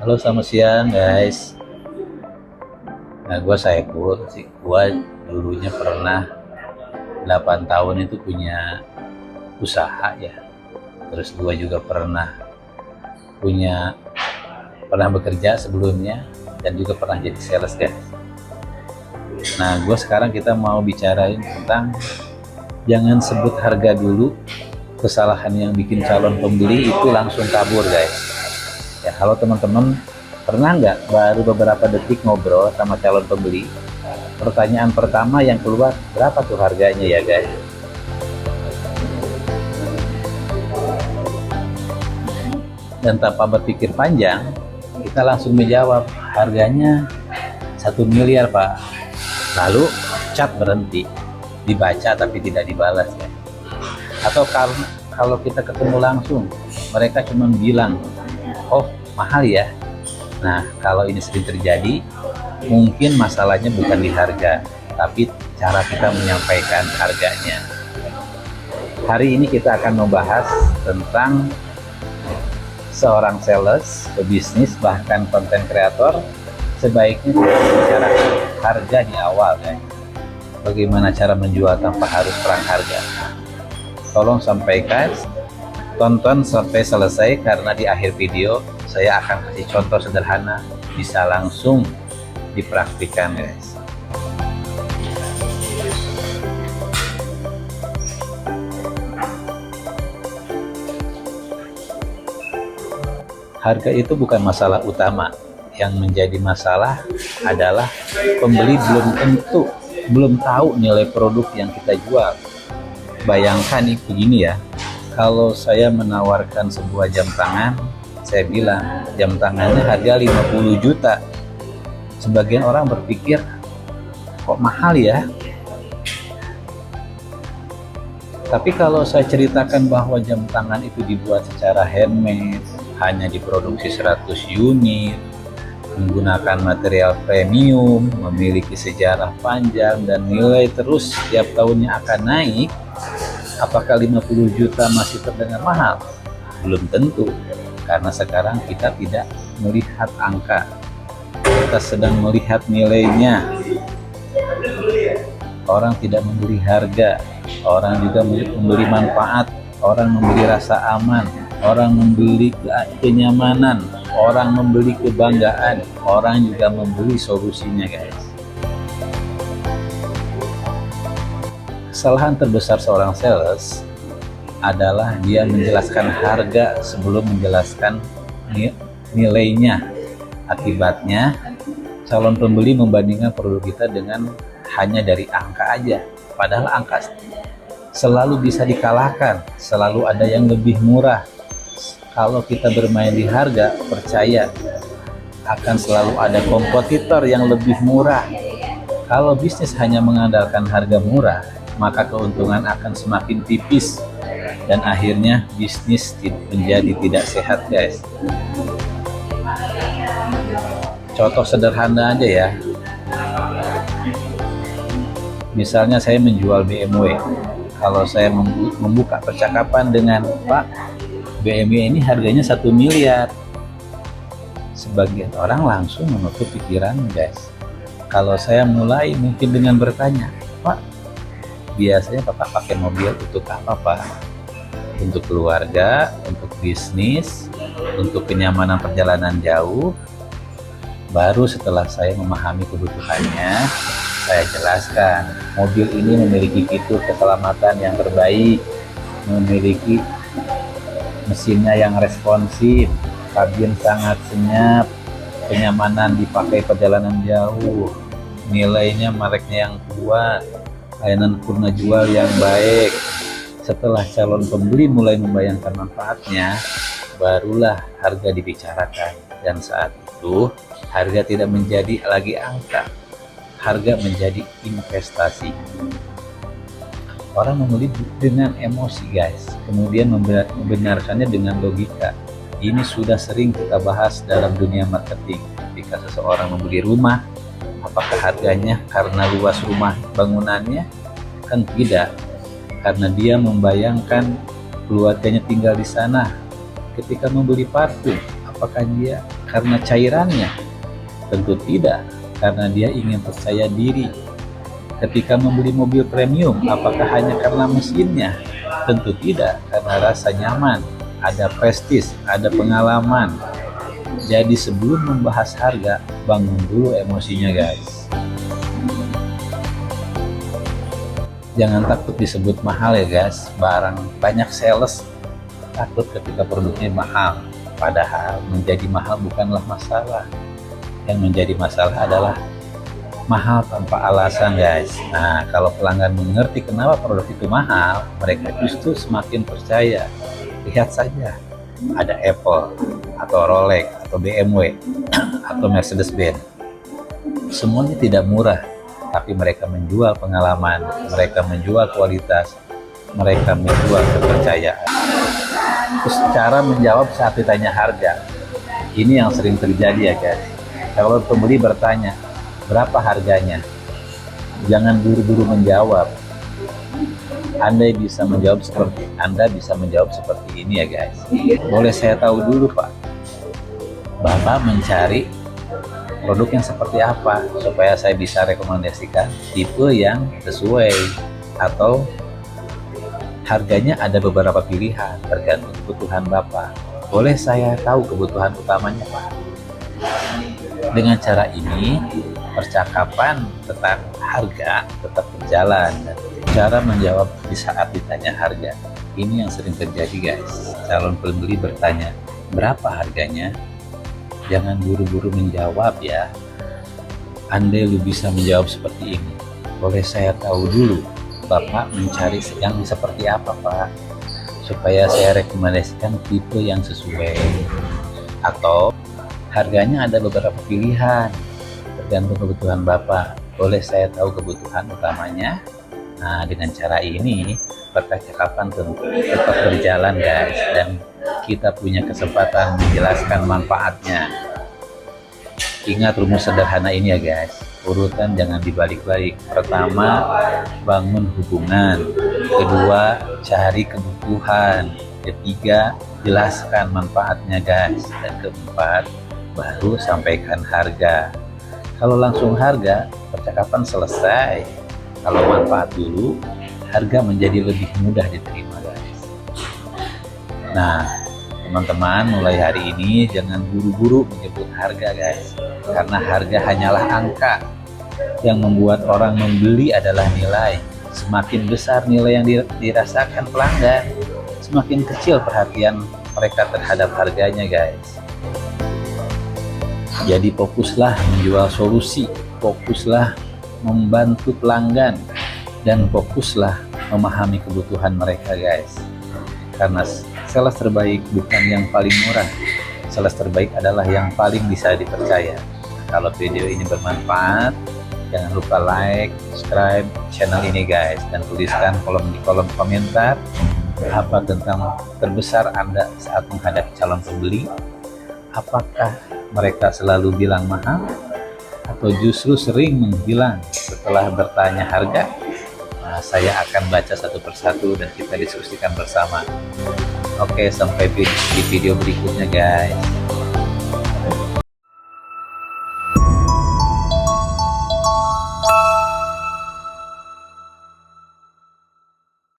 Halo, selamat siang guys. Nah, gue Saiful sih. Gue dulunya pernah 8 tahun itu punya usaha ya. Terus gue juga pernah bekerja sebelumnya dan juga pernah jadi sales guys. Nah, sekarang kita mau bicarain tentang jangan sebut harga dulu. Kesalahan yang bikin calon pembeli itu langsung kabur guys. Ya, halo teman-teman, pernah nggak baru beberapa detik ngobrol sama calon pembeli, pertanyaan pertama yang keluar, berapa tuh harganya ya guys? Dan tanpa berpikir panjang, kita langsung menjawab, harganya 1 miliar pak. Lalu chat berhenti, dibaca tapi tidak dibalas ya. Atau kalau kita ketemu langsung, mereka cuma bilang, oh mahal ya. Nah, kalau ini sering terjadi, mungkin masalahnya bukan di harga, tapi cara kita menyampaikan harganya. Hari ini kita akan membahas tentang seorang sales, pebisnis, bahkan konten kreator sebaiknya bicara harga di awal guys. Bagaimana cara menjual tanpa harus perang harga? Tolong sampaikan, tonton sampai selesai karena di akhir video saya akan kasih contoh sederhana, bisa langsung dipraktikkan guys. Harga itu bukan masalah utama. Yang menjadi masalah adalah pembeli belum tahu nilai produk yang kita jual. Bayangkan nih begini ya, kalau saya menawarkan sebuah jam tangan, saya bilang jam tangannya harga 50 juta. Sebagian orang berpikir, kok mahal ya? Tapi kalau saya ceritakan bahwa jam tangan itu dibuat secara handmade, hanya diproduksi 100 unit, menggunakan material premium, memiliki sejarah panjang, dan nilai terus setiap tahunnya akan naik, apakah 50 juta masih terdengar mahal? Belum tentu, karena sekarang kita tidak melihat angka, kita sedang melihat nilainya. Orang tidak membeli harga, orang juga membeli manfaat, orang membeli rasa aman, orang membeli kenyamanan, orang membeli kebanggaan, orang juga membeli solusinya guys. Kesalahan terbesar seorang sales adalah dia menjelaskan harga sebelum menjelaskan nilainya. Akibatnya calon pembeli membandingkan produk kita dengan hanya dari angka aja, padahal angka selalu bisa dikalahkan, selalu ada yang lebih murah. Kalau kita bermain di harga, percaya akan selalu ada kompetitor yang lebih murah. Kalau bisnis hanya mengandalkan harga murah, maka keuntungan akan semakin tipis dan akhirnya bisnis menjadi tidak sehat guys. Contoh sederhana aja ya, misalnya saya menjual BMW. Kalau saya membuka percakapan dengan Pak, BMW ini harganya 1 miliar, sebagian orang langsung menutup pikiran guys. Kalau saya mulai mungkin dengan bertanya, Pak, biasanya Bapak pakai mobil untuk apa Pak? Untuk keluarga, untuk bisnis, untuk kenyamanan perjalanan jauh. Baru setelah saya memahami kebutuhannya, saya jelaskan, mobil ini memiliki fitur keselamatan yang terbaik, memiliki mesinnya yang responsif, kabin sangat senyap, kenyamanan dipakai perjalanan jauh, nilainya mereknya yang kuat, layanan purna jual yang baik. Setelah calon pembeli mulai membayangkan manfaatnya, barulah harga dibicarakan. Dan saat itu harga tidak menjadi lagi angka, harga menjadi investasi. Orang membeli dengan emosi guys, kemudian membenarkannya dengan logika. Ini sudah sering kita bahas dalam dunia marketing. Ketika seseorang membeli rumah, apakah harganya karena luas rumah bangunannya? Kan tidak, karena dia membayangkan keluarganya tinggal di sana, Ketika membeli parfum, apakah dia karena cairannya? Tentu tidak, karena dia ingin percaya diri. Ketika membeli mobil premium, apakah hanya karena mesinnya? Tentu tidak, karena rasa nyaman, ada prestis, ada pengalaman. Jadi sebelum membahas harga, bangun dulu emosinya guys. Jangan takut disebut mahal ya guys. Banyak sales takut ketika produknya mahal. Padahal menjadi mahal bukanlah masalah. Yang menjadi masalah adalah mahal tanpa alasan guys. Nah, kalau pelanggan mengerti kenapa produk itu mahal, mereka justru semakin percaya. Lihat saja, ada Apple, atau Rolex, atau BMW, atau Mercedes-Benz. Semuanya tidak murah, tapi mereka menjual pengalaman, mereka menjual kualitas, mereka menjual kepercayaan. Terus cara menjawab saat ditanya harga, ini yang sering terjadi ya guys. Kalau pembeli bertanya, berapa harganya? Jangan buru-buru menjawab. Anda bisa menjawab seperti ini ya guys. Boleh saya tahu dulu Pak, Bapak mencari produk yang seperti apa supaya saya bisa rekomendasikan tipe yang sesuai, atau harganya ada beberapa pilihan tergantung kebutuhan Bapak. Boleh saya tahu kebutuhan utamanya Pak? Dengan cara ini percakapan tentang harga tetap berjalan. Cara menjawab di saat ditanya harga, ini yang sering terjadi guys. Calon pembeli bertanya, berapa harganya? Jangan buru-buru menjawab ya. Andai lu bisa menjawab seperti ini, boleh saya tahu dulu Bapak mencari yang seperti apa Pak, supaya saya rekomendasikan tipe yang sesuai. Atau harganya ada beberapa pilihan tergantung kebutuhan Bapak, boleh saya tahu kebutuhan utamanya? Nah, dengan cara ini percakapan tentu tetap berjalan guys, dan kita punya kesempatan menjelaskan manfaatnya. Ingat rumus sederhana ini ya guys, urutan jangan dibalik-balik. Pertama, bangun hubungan. Kedua, cari kebutuhan. Ketiga, jelaskan manfaatnya guys. Dan keempat, baru sampaikan harga. Kalau langsung harga, percakapan selesai. Kalau manfaat dulu, harga menjadi lebih mudah diterima guys. Nah, teman-teman, mulai hari ini jangan buru-buru menyebut harga guys, karena harga hanyalah angka. Yang membuat orang membeli adalah nilai. Semakin besar nilai yang dirasakan pelanggan, semakin kecil perhatian mereka terhadap harganya guys. Jadi fokuslah menjual solusi, fokuslah membantu pelanggan, dan fokuslah memahami kebutuhan mereka guys. Karena sales terbaik bukan yang paling murah, sales terbaik adalah yang paling bisa dipercaya. Kalau video ini bermanfaat, jangan lupa like, subscribe channel ini guys, dan tuliskan di kolom komentar apa tentang terbesar Anda saat menghadapi calon pembeli. Apakah mereka selalu bilang mahal, atau justru sering menghilang setelah bertanya harga? Nah, saya akan baca satu persatu dan kita diskusikan bersama. Oke, sampai di video berikutnya guys.